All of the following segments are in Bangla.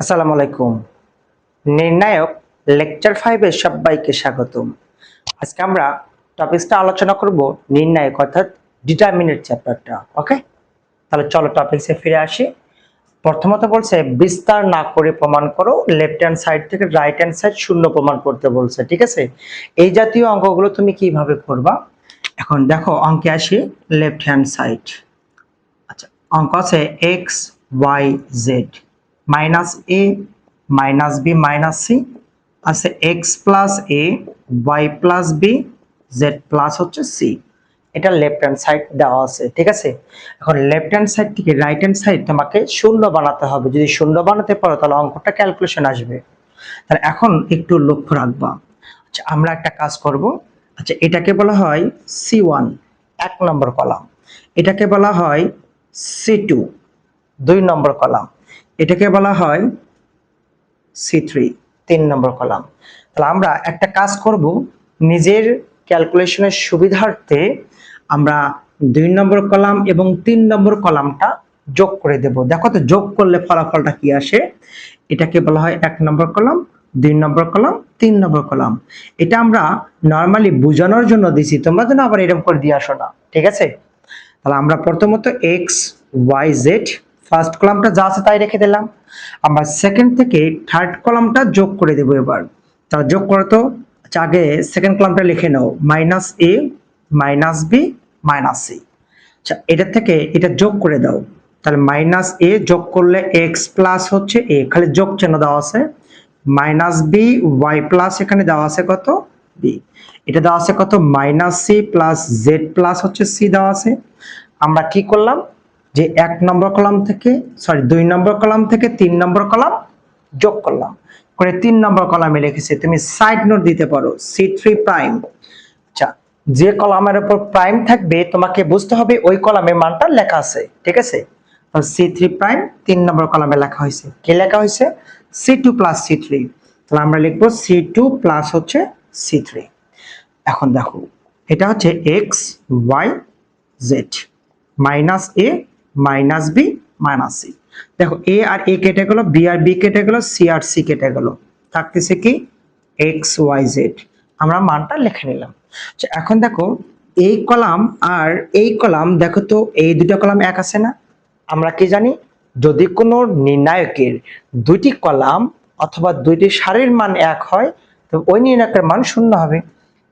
আসসালামু আলাইকুম। নির্ণায়ক লেকচার 5 এর সবাইকে স্বাগতম। আজকে আমরা টপিকসটা আলোচনা করব নির্ণায়ক অর্থাৎ ডিটারমিনেন্ট চ্যাপ্টারটা। ওকে, তাহলে চলো টপিকসে ফিরে আসি। প্রথমত বলছে বিস্তার না করে প্রমাণ করো, লেফট হ্যান্ড সাইড থেকে রাইট হ্যান্ড সাইড শূন্য প্রমাণ করতে বলছে। ঠিক আছে, এই জাতীয় অঙ্কগুলো তুমি কিভাবে করবা? এখন দেখো অঙ্কে আসি। লেফট হ্যান্ড সাইড, আচ্ছা অঙ্ক আছে X Y Z minus A minus B minus C আছে X plus A Y plus B Z plus হচ্ছে সি। এটা লেফট হ্যান্ড সাইড দেওয়া আছে। ঠিক আছে, এখন লেফট হ্যান্ড সাইড থেকে রাইট হ্যান্ড সাইড তোমাকে শূন্য বানাতে হবে। যদি শূন্য বানাতে পারো তাহলে অঙ্কটা ক্যালকুলেশন আসবে। তাহলে এখন একটু লক্ষ্য রাখবা। আচ্ছা আমরা একটা কাজ করব। আচ্ছা এটাকে বলা হয় C1 এক নম্বর কলাম, এটাকে বলা হয় C2 দুই নম্বর কলাম, এটাকে বলা হয় C3 তিন নম্বর কলাম। তাহলে আমরা একটা কাজ করব, নিজের ক্যালকুলেশনের সুবিধার্থে আমরা দুই নম্বর কলাম এবং তিন নম্বর কলামটা যোগ করে দেব। দেখো তো যোগ করলে ফলাফলটা কি আসে। এটাকে বলা হয় এক নম্বর কলাম, দুই নম্বর কলাম, তিন নম্বর কলাম। এটা আমরা নর্মালি বোঝানোর জন্য দিছি, তোমরা যেন আবার এরকম করে দিয়ে আসো না। ঠিক আছে, তাহলে আমরা প্রথমত এক্স ওয়াই জেড ফার্স্ট কলামটা যা আছে তাই রেখে দিলাম। আমরা সেকেন্ড থেকে থার্ড কলামটা যোগ করে দেবো এবার। তাহলে যোগ করো তো। আচ্ছা আগে সেকেন্ড কলামটা লিখে নাও, minus A minus B minus C. আচ্ছা এটা থেকে এটা যোগ করে দাও। তাহলে মাইনাস এ যোগ করলে এক্স প্লাস হচ্ছে এ, খালি যোগ চিহ্ন দেওয়া আছে। মাইনাস বি ওয়াই প্লাস এখানে দেওয়া আছে কত বি, এটা দেওয়া আছে কত minus C plus Z plus হচ্ছে সি দেওয়া আছে। আমরা কি করলাম যে এক নম্বর কলাম থেকে দুই নম্বর কলাম থেকে তিন নম্বর কলাম যোগ করলাম করে তিন নম্বর কলামে লিখেছি। তুমি সাইড নোট দিতে পারো C3 প্রাইম। আচ্ছা যে কলামের উপর প্রাইম থাকবে তোমাকে বুঝতে হবে ওই কলামের মানটা লেখা আছে। ঠিক আছে, C3 প্রাইম তিন নম্বর কলামে লেখা হয়েছে। কি লেখা হয়েছে? C2 plus C3। তাহলে আমরা লিখবো C2 প্লাস হচ্ছে C3। এখন দেখো এটা হচ্ছে x Y Z minus A minus B minus c. দেখো এ আর এ কেটে গেল, বি আর বি কেটে গেল, সি আর সি কেটে গেল, থাকতেছে কি এক্স ওয়াই জেড। আমরা মানটা লিখে নিলাম। আচ্ছা এখন দেখো এই কলাম আর এই কলাম, দেখো তো এই দুটো কলাম এক আছে না? আমরা কি জানি, যদি কোনো নির্ণায়কের দুইটি কলাম অথবা দুইটি সারির মান এক হয় তো ওই নির্ণায়কের মান শূন্য হবে।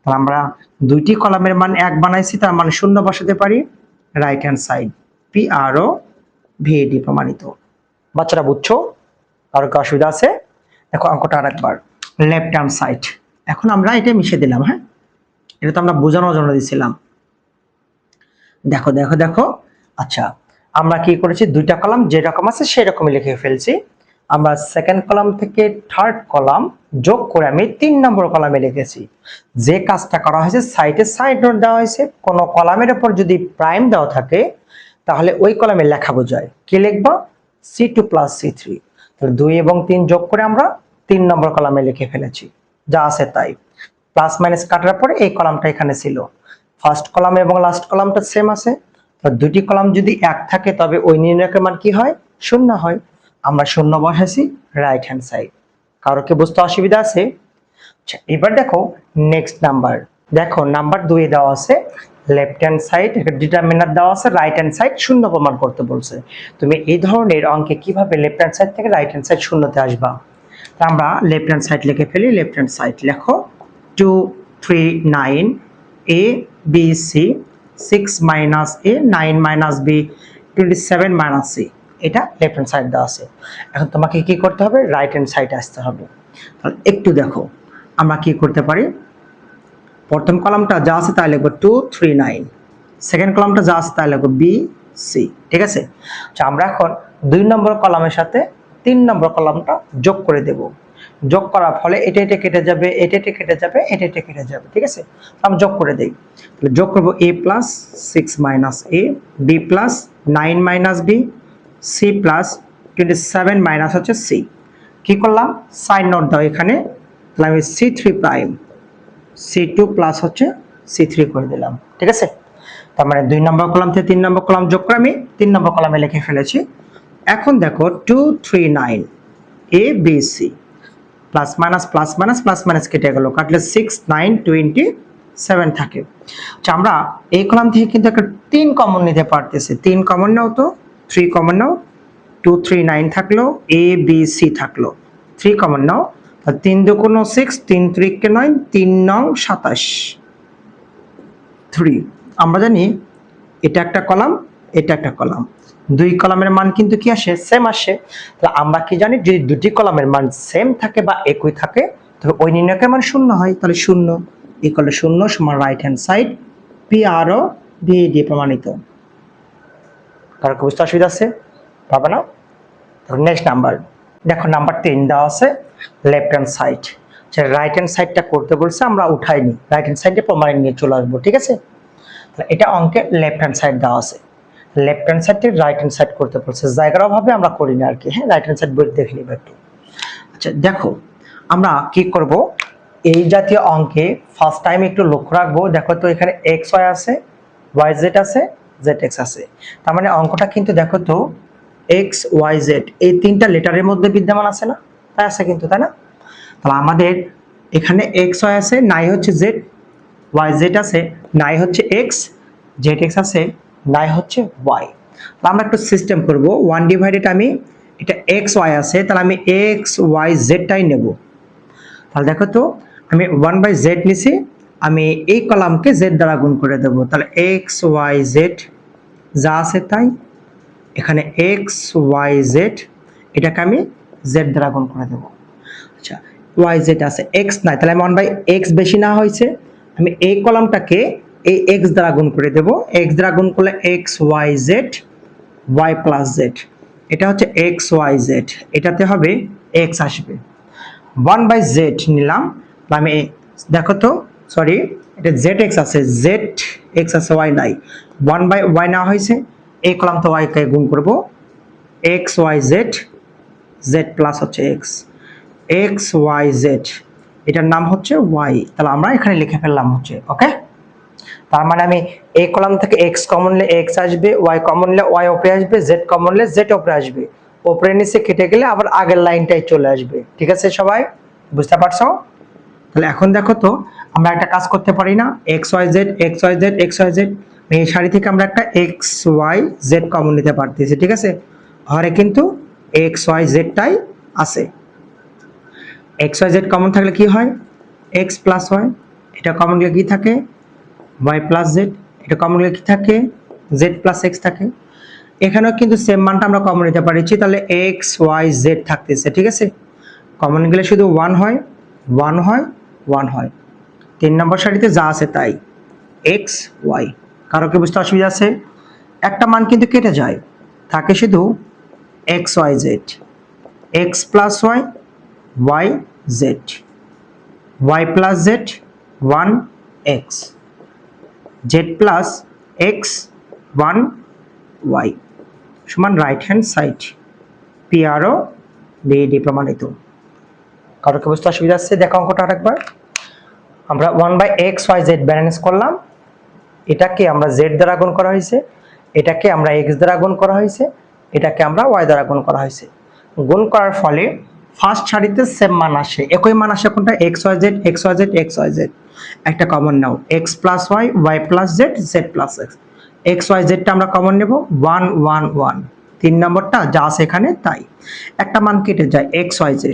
তাহলে আমরা দুইটি কলামের মান এক বানাইছি, তার মানে শূন্য বসাতে পারি। Right hand side P R ও ভিএডি প্রমাণিত। বাচ্চারা বুঝছো? আর কি অসুবিধা আছে? দেখো অঙ্কটা আরেকবার। লেফট হ্যান্ড সাইড, এখন আমরা এটা মিশিয়ে দিলাম। হ্যাঁ এটা তো আমরা বোঝানোর জন্য দিছিলাম। দেখো দেখো দেখো, আচ্ছা আমরা কি করেছি, দুইটা কলাম যেরকম আছে সেরকমই লিখে ফেলছি। আমরা সেকেন্ড কলাম থেকে থার্ড কলাম যোগ করে আমি তিন নম্বর কলামে লিখেছি। যে কাজটা করা হয়েছে সাইডে সাইড নোট দেওয়া হয়েছে। কোনো কলামের উপর যদি প্রাইম দেওয়া থাকে তাহলে ওই কলামে লেখা বোঝায়। কি লিখবো? C2 plus C3। তাহলে 2 এবং 3 যোগ করে আমরা 3 নম্বর কলামে লিখে ফেলেছি, যা আছে তাই। প্লাস মাইনাস কাটার পরে এই কলামটা এখানে ছিল। ফার্স্ট কলাম এবং লাস্ট কলামটা সেম আছে। তো দুটি কলাম যদি এক থাকে তবে ওই নির্ণায়কের মান কি হয়? শূন্য হয়। আমরা শূন্য বসাইছি রাইট হ্যান্ড সাইড। কারো কি বুঝতে অসুবিধা আছে? আচ্ছা এবার দেখো নেক্সট নাম্বার। দেখো নাম্বার 2 এ দেওয়া আছে লেফট হ্যান্ড সাইড একটা ডিটারমিনার দেওয়া আছে, রাইট হ্যান্ড সাইড শূন্য প্রমাণ করতে বলছে। তুমি এই ধরনের অঙ্কে কিভাবে লেফট হ্যান্ড সাইড থেকে রাইট হ্যান্ড সাইড শূন্যতে আসবা? তা আমরা লেফট হ্যান্ড সাইড লিখে ফেলি। লেফট হ্যান্ড সাইড লেখো 2 3 9 a b c 6 minus a 9 minus b 27 minus c। এটা লেফট হ্যান্ড সাইড দেওয়া আছে। এখন তোমাকে কি করতে হবে? রাইট হ্যান্ড সাইডে আসতে হবে। তাহলে একটু দেখো আমরা কি করতে পারি। প্রথম কলামটা যা আছে তাই লিখবো 2 3 9, সেকেন্ড কলামটা যা আছে তাই লিখবো বি সি। ঠিক আছে, আচ্ছা আমরা এখন দুই নম্বর কলামের সাথে তিন নম্বর কলামটা যোগ করে দেব। যোগ করার ফলে এটা এটা কেটে যাবে, এটা এটা কেটে যাবে, এটা এটা কেটে যাবে। ঠিক আছে, আমরা যোগ করে দেই। তাহলে যোগ করব a plus 6 minus a, b plus 9 minus b, c plus 27 minus হচ্ছে c। কি করলাম? সাইন নোট দাও এখানে। তাহলে আমি C3 প্রাইম C2 প্লাস হচ্ছে C3 করে দিলাম। ঠিক আছে, তার মানে দুই নম্বর কলাম থেকে তিন নম্বর কলাম যোগ করে আমি তিন নম্বর কলামে লিখে ফেলেছি। এখন দেখো 2 3 9 A B C, plus minus কেটে গেল, কাটলে 6 9 27 থাকে। আচ্ছা আমরা এই কলাম থেকে কিন্তু একটা 3 কমন নিতে পারতেছি, 3 কমন নাও তো, 3 কমন নাও, 2 3 9 থাকলো, এ বি সি থাকলো, 3 কমন নাও, 3 2 6, 3 3 কে 9, 3 9 27, 3। আমরা জানি এটা একটা কলাম, এটা একটা কলাম, দুই কলামের মান কিন্তু কি আসে, সেম আসে। তাহলে আমরা কি জানি, যদি দুটি কলামের মান সেম থাকে বা একই থাকে তবে ওই নির্ণয়কের মান শূন্য হয়। তাহলে 0 ইকুয়াল টু 0 সমান right hand side P R ও বি দিয়ে প্রমাণিত। কারো কি বুঝতে অসুবিধা আছে? পাবে না? নেক্সট নাম্বার দেখো, নাম্বার 3 দেওয়া আছে left hand side. Right hand সাইডটা করতে বলছে, আমরা উঠাইনি, রাইট হ্যান্ড সাইডে প্রমাণ নিয়ে চলে আসবো, ঠিক আছে? এটা অঙ্কে লেফট হ্যান্ড সাইড দেওয়া আছে, লেফট হ্যান্ড সাইড থেকে রাইট হ্যান্ড সাইড করতে বলছে, জায়গার অভাবে আমরা করি না আর কি। হ্যাঁ, রাইট হ্যান্ড সাইড বই দেখে নিব একটু। আচ্ছা দেখো, আমরা কি করব, এই জাতীয় অঙ্কে ফার্স্ট টাইম একটু লক্ষ্য রাখবো। দেখো তো এখানে এক্স ওয়াই আছে, ওয়াই জেড আছে, জেড এক্স আছে। তার মানে অঙ্কটা কিন্তু দেখো তো এক্স ওয়াই জেড এই তিনটা লেটারের মধ্যে বিদ্যমান আছে না? তাই আছে কিন্তু, তাই না? তাহলে আমাদের এখানে এক্স ওয়াই আছে, নাই হচ্ছে জেড, ওয়াই জেড আছে, নাই হচ্ছে এক্স, জেড এক্স আছে, নাই হচ্ছে ওয়াই। তাহলে আমরা একটু সিস্টেম করব, 1 ডিভাইডেড আমি এটা এক্স ওয়াই আছে, তাহলে আমি এক্স ওয়াই জেডটাই নেব। তাহলে দেখো তো আমি 1/z নিছি, আমি এই কলামকে z দ্বারা গুণ করে দেব। তাহলে এক্স ওয়াই জেড যা আছে তাই, এখানে এক্স ওয়াই জেড এটাকে আমি z দ্বারা গুণ করে দেব। আচ্ছা ওয়াই জেড আছে, এক্স নাই, তাহলে আমি 1/x বেশি না হয়েছে, আমি এই কলামটাকে এই এক্স দ্বারা গুণ করে দেব। এক্স দ্বারা গুণ করলে X Y Z Y plus Z, এটা হচ্ছে এক্স ওয়াই জেড, এটাতে হবে এক্স আসবে। 1/z নিলাম, আমি দেখো তো সরি এটা জেড এক্স আছে, জেড এক্স আছে, ওয়াই নাই, 1/y না হয়েছে, এই কলাম তো ওয়াই কে গুণ করব, X Y Z, Z plus হচ্ছে এক্স, এক্স ওয়াই জেড এটার নাম হচ্ছে ওয়াই। তাহলে আমরা এখানে লিখে ফেললাম হচ্ছে, ওকে। তার মানে আমি এই কলাম থেকে এক্স কমন নিলে এক্স আসবে, ওয়াই কমন নিলে ওয়াই উপরে আসবে, জেড কমন নিলে জেড উপরে আসবে, উপরে নিচে কেটে গেলে আবার আগের লাইনটাই চলে আসবে। ঠিক আছে সবাই, বুঝতে পারছো? তাহলে এখন দেখো তো আমরা একটা কাজ করতে পারি না, X Y Z X Y Z X Y Z, এই সারি থেকে আমরা একটা এক্স ওয়াই জেড কমন নিতে পারতেছি, ঠিক আছে? ঘরে কিন্তু এক্স ওয়াই জেডটাই আছে। এক্স ওয়াই জেড কমন থাকলে কি হয়, এক্স প্লাস ওয়াই, এটা কমন গেলে কি থাকে, ওয়াই প্লাস জেড, এটা কমন গেলে কি থাকে, জেড প্লাস এক্স থাকে। এখানেও কিন্তু সেম মানটা আমরা কমন নিতে পারছি, তাহলে এক্স ওয়াই জেড থাকতেছে, ঠিক আছে? কমন গেলে শুধু 1 হয়, 1 হয়, 1 হয়। 3 নম্বর সারিতে যা আছে তাই, এক্স ওয়াই। কারো কি বুঝতে অসুবিধা আছে? একটা মান কিন্তু কেটে যায়, থাকে শুধু x Y Z, x plus y, y Z, Y plus z 1 x, z plus x 1 y সমান right hand side P R O D প্রমাণিত। কারো কি বুঝতে অসুবিধা আছে? দেখো অঙ্কটা আরেকবার, আমরা 1/x y z ব্যালেন্স করলাম, এটাকে আমরা z দ্বারা গুণ করা হয়েছে, এটাকে আমরা x দ্বারা গুণ করা হয়েছে, এটাকে আমরা y দ্বারা গুণ করা হয়েছে। গুণ করার ফলে ফার্স্ট সারিতে সেম মান আসে, একই মান আসে কোনটা, x y z x y z x y z, একটা কমন নাও, x plus y y plus z z plus x, x y z টা আমরা কমন নেব 1 1 1, 3 নম্বরটা যা আছে এখানে তাই, একটা মান কেটে যায় x y z,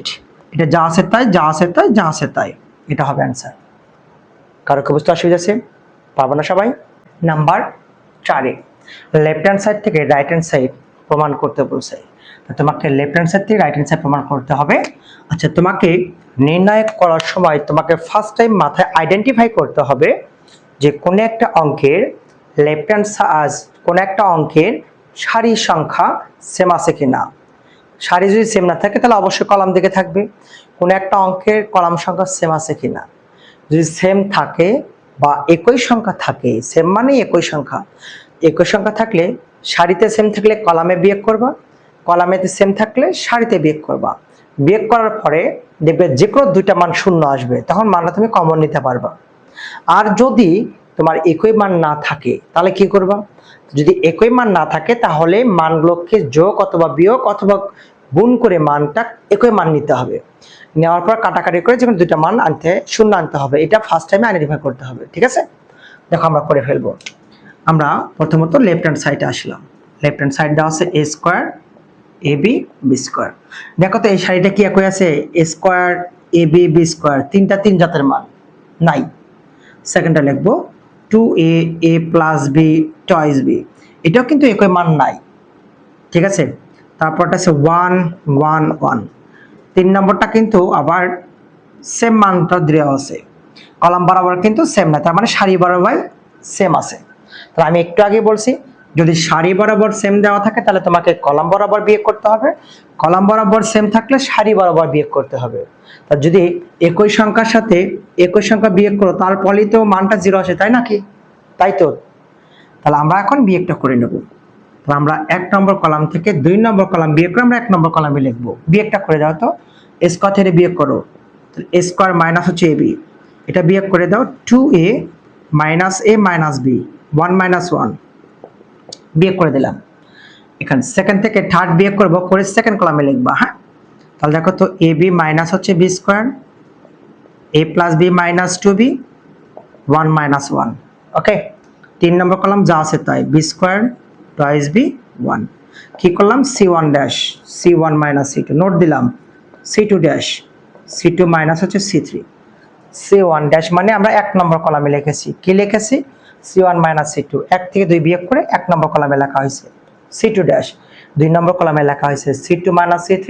এটা যা আছে তাই যা আছে তাই যা আছে তাই, এটা হবে অ্যান্সার। কারো কি বুঝতে অসুবিধা আছে? পারবো না সবাই? নাম্বার 4 লেফট হ্যান্ড সাইড থেকে রাইট হ্যান্ড সাইড প্রমাণ করতে বলছে, তোমাকে লেফট হ্যান্ড সাইড থেকে রাইট হ্যান্ড সাইড প্রমাণ করতে হবে। আচ্ছা তোমাকে নির্ণয় করার সময় তোমাকে ফার্স্ট টাইম মাথায় আইডেন্টিফাই করতে হবে যে কোন একটা অঙ্কের লেফট হ্যান্ড সাইড, কোন একটা অঙ্কের সারির সংখ্যা সেম আছে কিনা। সারি যদি সেম না থাকে তাহলে অবশ্যই কলাম দিকে থাকবে, কোন একটা অঙ্কের কলাম সংখ্যা সেম আছে কিনা। যদি সেম থাকে বা একই সংখ্যা থাকে, সেম মানে একই সংখ্যা, একই সংখ্যা থাকলে সারিতে সেম থাকলে কলামে বিয়োগ করবা, কলামেতে সেম থাকলে সারিতে বিয়োগ করবা। বিয়োগ করার পরে দেখবে যে কোনো দুইটা মান শূন্য আসবে, তখন মানটা তুমি কমন নিতে পারবা। আর যদি তোমার একই মান না থাকে তাহলে কি করবা, যদি একই মান না থাকে তাহলে মানগুলোকে যোগ অথবা বিয়োগ অথবা গুণ করে মানটা একই মান নিতে হবে, নেওয়ার পর কাটাকাটি করে যখন দুইটা মান শূন্য আনতে হবে। এটা ফার্স্ট টাইমে আইডেন্টিফাই করতে হবে, ঠিক আছে? দেখো আমরা করে ফেলবো। আমরা প্রথমত লেফট হ্যান্ড সাইডে আসলাম। লেফট হ্যান্ড সাইড দেওয়া আছে a square a b b square. দেখো তো এই সাইডে কি একই আছে? A square a b b square, তিনটা তিন জাতের মান নাই। সেকেন্ডটা লিখবো 2a a plus b twice b, এটাও কিন্তু একই মান নাই, ঠিক আছে? তারপরটা আছে 1 1 1। তিন নম্বরটা কিন্তু আবার সেম মানটা দেওয়া আছে, কলাম বরাবর কিন্তু সেম না, তার মানে সারি বরাবর সেম আছে। তাহলে আমি একটু আগে বলছি যদি সারি বরাবর সেম দেওয়া থাকে তাহলে তোমাকে কলাম বরাবর বিয়োগ করতে হবে, কলাম বরাবর সেম থাকলে সারি বরাবর বিয়োগ করতে হবে। আর যদি একই সংখ্যার সাথে একই সংখ্যা বিয়োগ করো তারপরেই তো মানটা 0 আসে, তাই নাকি? তাই তো। তাহলে আমরা এখন বিয়োগটা করে নেব। তাহলে আমরা 1 নম্বর কলাম থেকে 2 নম্বর কলাম বিয়োগ করে আমরা 1 নম্বর কলামে লিখব। বিয়োগটা করে দাও তো, স্কয়ার থেকে বিয়োগ করো। তাহলে a স্কয়ার মাইনাস হচ্ছে ab, এটা বিয়োগ করে দাও 2a minus a minus b 1 minus 1, বিয়োগ করে দিলাম। এখানে সেকেন্ড থেকে থার্ড বিয়োগ করব, করে সেকেন্ড কলামে লিখবা। হ্যাঁ, তাহলে দেখো তো ab মাইনাস হচ্ছে b square a plus b minus 2b 1 minus 1। Okay, 3 number column যা আছে তাই b স্কয়ার টয়েস b 1। কি করলাম? c1 dash c1 minus c2, note দিলাম c2 ড্যাশ c2 মাইনাস হচ্ছে c3। c1 ড্যাশ মানে আমরা 1 নম্বর কলামে লিখেছি। কি লিখেছি? c1 মাইনাস c2, 1 থেকে 2 বিয়োগ করে 1 নম্বর কলামে লেখা হয়েছে c2 ড্যাশ। 2 নম্বর কলামে লেখা হয়েছে c2 মাইনাস c3,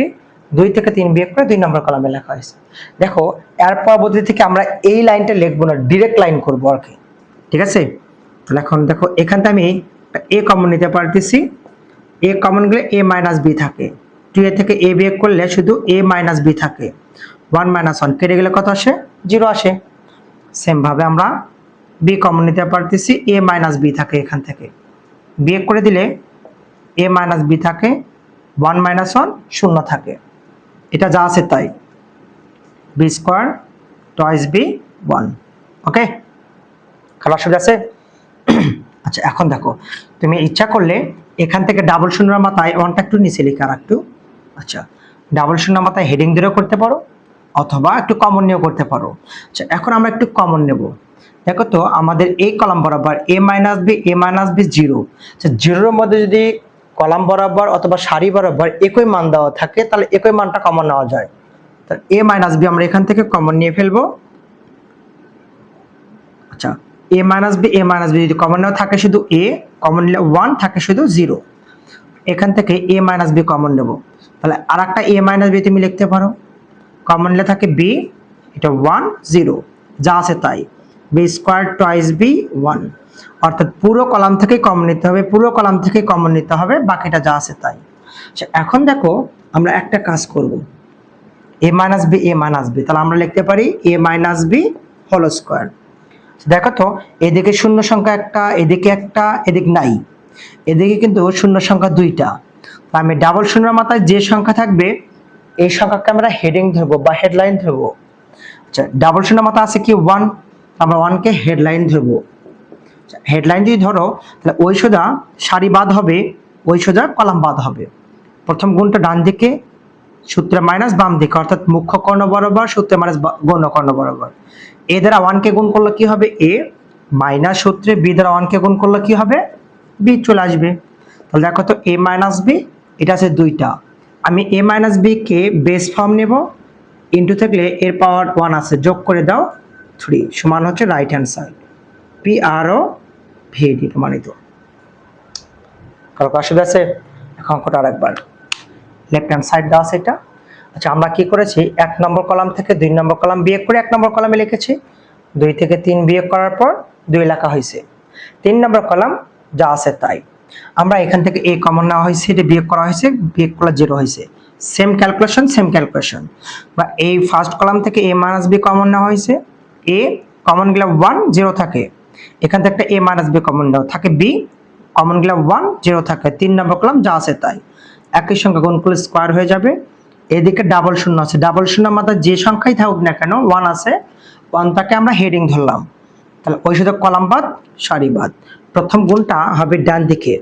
2 থেকে 3 বিয়োগ করে 2 নম্বর কলামে লেখা হয়েছে। দেখো এর পরবর্তী থেকে আমরা এই লাইনটা লিখবো না, ডাইরেক্ট লাইন করবো আর কি, ঠিক আছে? তাহলে এখন দেখো এখান থেকে আমি a কমন নিতে পারতেছি, a কমন গেলে a মাইনাস b থাকে, 2a থেকে a বিয়োগ করলে শুধু a মাইনাস b থাকে, 1 মাইনাস 1 কেটে গেলে কত আসে? 0 আসে। সেম ভাবে আমরা b কমন নিতে পারতেছি, a মাইনাস b থাকে, এখান থেকে বিয়োগ করে দিলে a মাইনাস b থাকে, 1 মাইনাস 1 শূন্য থাকে। এটা যা আছে তাই b স্কয়ার টয়েস b 1। ওকে, খারাপ শব্দ আছে? আচ্ছা এখন দেখো তুমি ইচ্ছা করলে এখান থেকে ডাবল শূন্যের মাথায় ওয়ানটা একটু নিচে লিখে আর একটু, আচ্ছা ডাবল শূন্যের মাথায় হেডিং দিয়েও করতে পারো অথবা একটু কমন নিয়েও করতে পারো। আচ্ছা এখন আমরা একটু কমন নেব। দেখো তো আমাদের এই কলাম বরাবর a মাইনাস b 0, আচ্ছা জিরোর মধ্যে যদি কলাম বরাবর অথবা সারি বরাবর একই মান দেওয়া থাকে তাহলে একই মানটা কমন নেওয়া যায়। তাহলে a মাইনাস b আমরা এখান থেকে কমন নিয়ে ফেলবো। আচ্ছা a মাইনাস b যদি কমন নেওয়া থাকে শুধু a, কমন নিলে 1 থাকে শুধু 0, এখান থেকে a মাইনাস b কমন নেব। তাহলে আর একটা a মাইনাস b তুমি লিখতে পারো, কমন নিলে থাকে b, এটা 1 0 যা আছে তাই b স্কয়ার টয়েস b 1, অর্থাৎ পুরো কলাম থেকে কমন নিতে হবে, পুরো কলাম থেকে কমন নিতে হবে, বাকিটা যা আছে তাই। আচ্ছা এখন দেখো আমরা একটা কাজ করব, a মাইনাস b, তাহলে আমরা লিখতে পারি a minus b whole square. দেখো তো এদিকে শূন্য সংখ্যা একটা, এদিকে একটা, এদিকে নাই, এদিকে কিন্তু শূন্য সংখ্যা দুইটা। আমি ডাবল শূন্যের মাথায় যে সংখ্যা থাকবে এই সংখ্যাকে আমরা হেডিং ধরবো বা হেডলাইন ধরবো। আচ্ছা ডাবল শূন্যের মাথা আছে কি 1, আমরা 1 কে হেডলাইন ধরবো। হেডলাইন যদি ধরো তাহলে ওই সোজা সারি বাদ হবে, ওই সোজা কলাম বাদ হবে। প্রথম গুণটা ডান দিকে, সূত্রে মাইনাস বাম দিকে, অর্থাৎ মুখ্য কর্ণ বরাবর, সূত্রে মাইনাস গৌণ কর্ণ বরাবর। a দ্বারা 1 কে গুণ করলে কি হবে? a মাইনাস সূত্রে b দ্বারা 1 কে গুণ করলে কি হবে? b চলে আসবে। তাহলে দেখো তো a মাইনাস b, এটা আছে দুইটা, আমি a minus b K base form নেব, ইনটু থাকলে এর পাওয়ার 1 আছে, যোগ করে দাও 3 সমান হচ্ছে right hand side P R ও ভি প্রমাণিত। কারো অসুবিধা আছে? এখন অঙ্কটা আরেকবার, লেফট হ্যান্ড সাইড দেওয়া আছে এটা। আচ্ছা আমরা কি করেছি, 1 নম্বর কলাম থেকে 2 নম্বর কলাম বিয়োগ করে 1 নম্বর কলামে লিখেছি, 2 থেকে 3 বিয়োগ করার পর 2 লেখা হয়েছে, 3 নম্বর কলাম যা আছে তাই। আমরা এখান থেকে a কমন নেওয়া হয়েছে, এটা বিয়োগ করা হয়েছে, বিয়োগ করলে 0 হয়েছে, সেম ক্যালকুলেশন। বা এই ফার্স্ট কলাম থেকে a মাইনাস b কমন নেওয়া হয়েছে, a কমন গেলে 1 0 থাকে, এখান থেকে একটা a মাইনাস b কমন নেওয়া থাকে, b কমন গেলে 1 0 থাকে, 3 নম্বর কলাম যা আছে তাই। একই সংখ্যা গুণ করলে স্কয়ার হয়ে যাবে। এদিকে ডাবল শূন্য আছে, ডাবল শূন্যের মাথায় যে সংখ্যাই থাকুক না কেন 1 আছে, 1টাকে আমরা হেডিং ধরলাম। তাহলে ওই শুধু কলাম বাদ সারি বাদ। প্রথম গুণটা হবে ডান দিকে,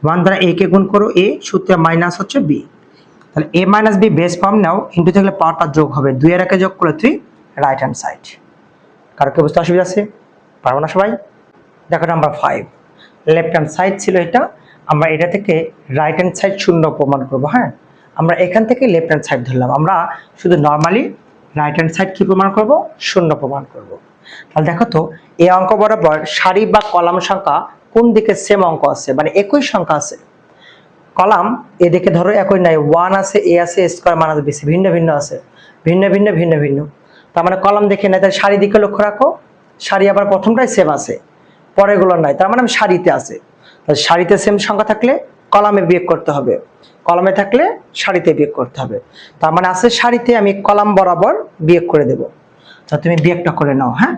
1 দ্বারা a কে গুণ করো a, সূত্রে মাইনাস হচ্ছে b, তাহলে a minus b base form now, into থাকলে পাওয়ারটা যোগ হবে, 2 এর একে যোগ করে 3, রাইট হ্যান্ড সাইড। কারো কি বুঝতে অসুবিধা আছে? পারবো না সবাই? দেখো নাম্বার 5, লেফট হ্যান্ড সাইড ছিল এটা, আমরা এটা থেকে রাইট হ্যান্ড সাইড শূন্য প্রমাণ করবো। হ্যাঁ, আমরা এখান থেকে লেফট হ্যান্ড সাইড ধরলাম, আমরা শুধু নর্মালি রাইট হ্যান্ড সাইড কি প্রমাণ করব? শূন্য প্রমাণ করব। তাহলে দেখো তো এই অঙ্ক বরাবর সারি বা কলাম সংখ্যা কোন দিকে সেম অঙ্ক আছে, মানে একই সংখ্যা আছে। কলাম এদিকে ধরো একই নাই, 1 আছে, a আছে, স্কয়ার মাইনাস বি ভিন্ন ভিন্ন আছে, ভিন্ন ভিন্ন ভিন্ন ভিন্ন। তার মানে কলাম দেখে নাই, তাহলে সারি দিকে লক্ষ্য রাখো, সারি আবার প্রথমটাই সেম আছে, পরেরগুলো নাই, তার মানে আমি সারিতে আছে। তাহলে সারিতে সেম সংখ্যা থাকলে কলামে বিয়োগ করতে হবে, কলামে থাকলে সারিতে বিয়োগ করতে হবে। তার মানে আছে সারিতে, আমি কলাম বরাবর বিয়োগ করে দেব। তা তুমি বিয়োগটা করে নাও। হ্যাঁ,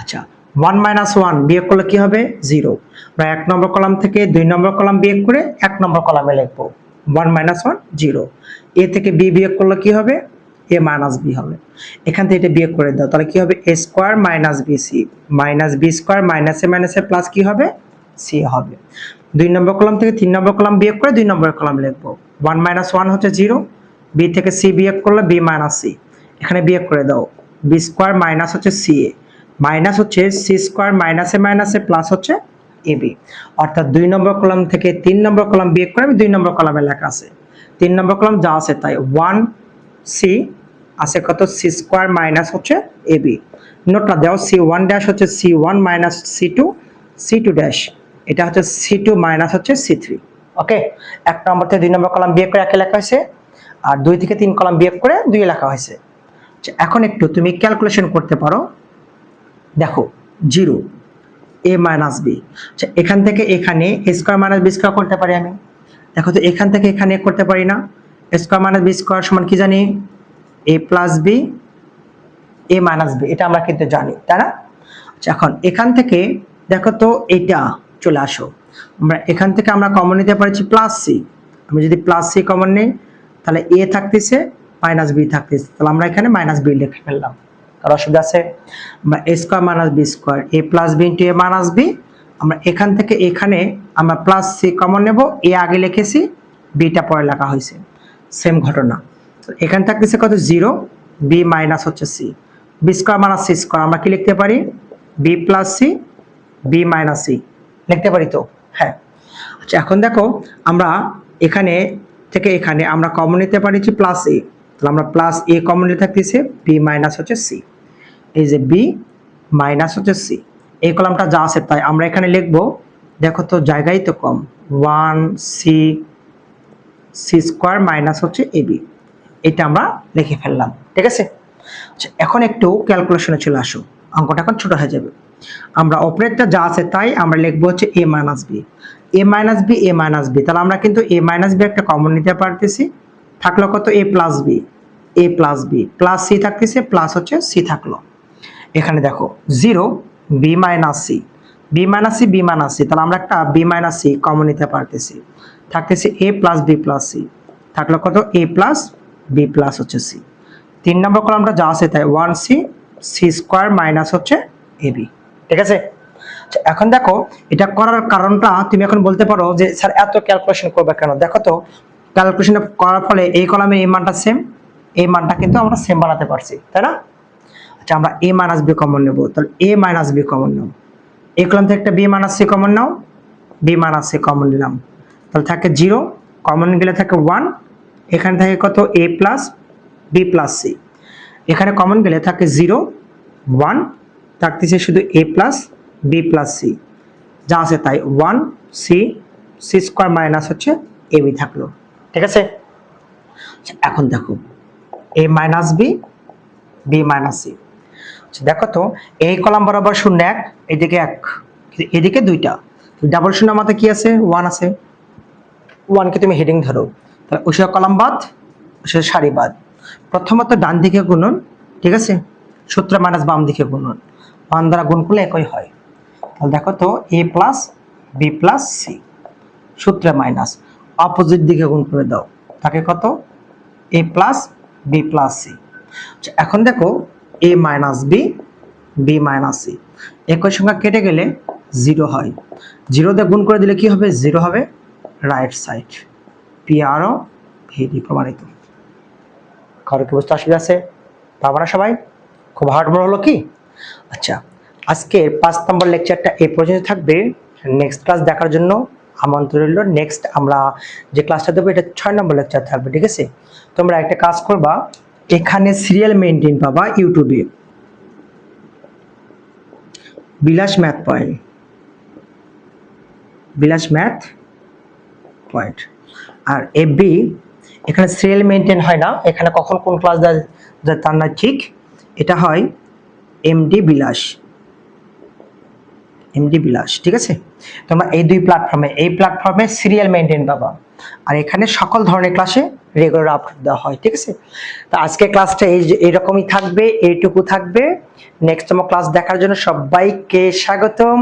আচ্ছা 1 মাইনাস 1 বিয়োগ করলে কি হবে? 0। আমরা 1 নম্বর কলাম থেকে 2 নম্বর কলাম বিয়োগ করে 1 নম্বর কলামে লিখবো 1 মাইনাস 1 0। এ থেকে বি বিয়োগ করলে কি হবে? এ মাইনাস বি হবে। এখান থেকে এটা বিয়োগ করে দাও, তাহলে কি হবে? A square minus B C, minus B square minus A plus কি হবে? সি হবে। 2 নম্বর কলাম থেকে 3 নম্বর কলাম বিয়োগ করে 2 নম্বর কলাম লিখবো 1 মাইনাস 1 হচ্ছে 0, বি থেকে সি বিয়োগ করলে বি মাইনাস সি, এখানে বিয়োগ করে দাও বি স্কয়ার মাইনাস হচ্ছে সি এ, মাইনাস হচ্ছে C square minus A plus হচ্ছে এ বি। অর্থাৎ 2 নম্বর কলাম থেকে 3 নম্বর কলাম বিয়োগ করে আমি 2 নম্বর কলামে লেখা আছে, 3 নম্বর কলাম যা আছে তাই 1 সি আছে কত? সি স্কয়ার মাইনাস হচ্ছে এ বি। নোটটা দাও, সি ওয়ান ড্যাশ হচ্ছে c one minus c two dash, এটা হচ্ছে সি টু মাইনাস হচ্ছে সি থ্রি। ওকে, 1 নম্বর থেকে 2 নম্বর কলাম বিয়োগ করে 1 লেখা হয়েছে, আর 2 থেকে 3 কলাম বিয়োগ করে 2 লেখা হয়েছে। এখন একটু তুমি ক্যালকুলেশন করতে পারো। দেখো 0 a মাইনাস বি, এখান থেকে এখানে a square minus B square করতে পারি আমি। দেখো তো এখান থেকে এখানে করতে পারি না? a square minus B square সমান কি জানি? a plus b a minus b, এটা আমরা কিন্তু জানি, তাই না? আচ্ছা এখন এখান থেকে দেখো তো এটা চলে আসো, আমরা এখান থেকে আমরা কমন নিতে পারছি প্লাস সি। আমি যদি প্লাস সি কমন নিই তাহলে a থাকতেছে মাইনাস বি থাকতেছে, তাহলে আমরা এখানে মাইনাস বি লিখে ফেললাম। কারো অসুবিধা আছে? আমরা a square minus B square a plus b into a minus b, আমরা এখান থেকে এখানে আমরা প্লাস সি কমন নেব, a আগে লিখেছি, বিটা পরে লেখা হয়েছে, সেম ঘটনা। এখানে থাকতেছে কত? 0, বি মাইনাস হচ্ছে c, b square minus c square আমরা কি লিখতে পারি? B plus c b minus c লিখতে পারি তো? হ্যাঁ। আচ্ছা এখন দেখো আমরা এখানে থেকে এখানে আমরা কমন নিতে পারি প্লাস এ, তাহলে আমরা প্লাস এ কমন নিতে থাকতেছে, বি মাইনাস হচ্ছে সি, এই যে বি মাইনাস হচ্ছে সি, এই কলামটা যা আছে তাই আমরা এখানে লিখবো। দেখো তো জায়গায় তো কম, 1 সি সি স্কয়ার মাইনাস হচ্ছে এ বি, এটা আমরা লিখে ফেললাম। ঠিক আছে, আচ্ছা এখন একটু ক্যালকুলেশনে চলে আসো, অঙ্কটা এখন ছোট হয়ে যাবে। আমরা অপারেটরটা যা আছে তাই আমরা লিখবো হচ্ছে a minus b, a minus b a minus b, তাহলে আমরা কিন্তু এ মাইনাস বি একটা কমন নিতে পারতেছি, থাকলো কত? A plus b plus c থাকতেছে, প্লাস হচ্ছে সি থাকলো। এখানে দেখো 0 b minus c b minus c b minus c, তাহলে আমরা একটা বি মাইনাস সি কমন নিতে পারতেছি, থাকতেছে এ প্লাস বি প্লাস সি, থাকলো কত? এ প্লাস বি প্লাস হচ্ছে সি। 3 নম্বর কলামটা যা আছে তাই 1 সি সি স্কয়ার মাইনাস হচ্ছে এ বি। ঠিক আছে, এখন দেখো এটা করার কারণটা তুমি এখন বলতে পারো যে স্যার এত ক্যালকুলেশন করবে কেন? দেখো তো ক্যালকুলেশন করার ফলে এই কলামের এই মানটা সেম, এই মানটা কিন্তু আমরা সেম বানাতে পারছি, তাই না? আচ্ছা আমরা a মাইনাস বি কমন নেব, তাহলে a মাইনাস বি কমন নাও, এই কলাম থেকে একটা b মাইনাস সি কমন নাও, b মাইনাস সি কমন নিলাম, তাহলে থাকে 0, কমন গেলে থাকে 1, এখানে থাকে কত? a plus b plus c, এখানে কমন গেলে থাকে 0 1, থাকতেছে শুধু a plus b plus c, যা আছে তাই 1 সি সি স্কয়ার মাইনাস হচ্ছে এ বি থাকলো। ঠিক আছে, এখন দেখো a minus b b minus c, দেখো তো এই কলাম বরাবর 0 1, এদিকে 1, এদিকে 2টা, ডাবল শূন্য মাথায় কি আছে? 1 আছে, 1 কে তুমি হেডিং ধরো, তাহলে ওই কলাম বাদ, ওই সারি বাদ, প্রথমত ডান দিকে গুণন, ঠিক আছে, সূত্র মাইনাস বাম দিকে গুণন, 1 দ্বারা গুণ করলে একই হয়। তাহলে দেখো তো a plus b plus c, সূত্রে মাইনাস, অপোজিট দিকে গুণ করে দাও, তাকে কত? a plus b plus c. এখন দেখো a minus b b minus c, একই সংখ্যা কেটে গেলে 0 হয়, 0 দিয়ে গুণ করে দিলে কি হবে? 0 হবে, রাইট সাইড, পি আর ও এই প্রমাণিত। কারো কি বুঝতে অসুবিধা আছে? পারবো না সবাই? খুব হার্ড মনে হলো কি? আচ্ছা, আজকের 5 নম্বর লেকচারটা এই পর্যন্ত থাকবে। নেক্সট ক্লাস দেখার জন্য আমন্ত্রণ রইল। নেক্সট আমরা যে ক্লাসটা দেবো এটা 6 নম্বর লেকচার থাকবে, ঠিক আছে? তোমরা একটা কাজ করবা, এখানে সিরিয়াল মেইনটেইন পাবা ইউটিউবে, বিলাস ম্যাথ পয়েন্ট, বিলাস ম্যাথ পয়েন্ট। আর এফবি এখানে সিরিয়াল মেইনটেইন হয় না, এখানে কখন কোন ক্লাস দেয় তার না ঠিক, এটা হয় এমডি বিলাস, এমডি বিলাস, ঠিক আছে? তোমরা এই দুই প্ল্যাটফর্মে, এই প্ল্যাটফর্মে সিরিয়াল মেইনটেইন পাবা, আর এখানে সকল ধরনের ক্লাসে রেগুলার আপলোড দেওয়া হয়, ঠিক আছে? তো আজকে ক্লাসটা এইরকমই থাকবে, এইটুকু থাকবে। নেক্সট ক্লাস দেখার জন্য সবাইকে স্বাগতম।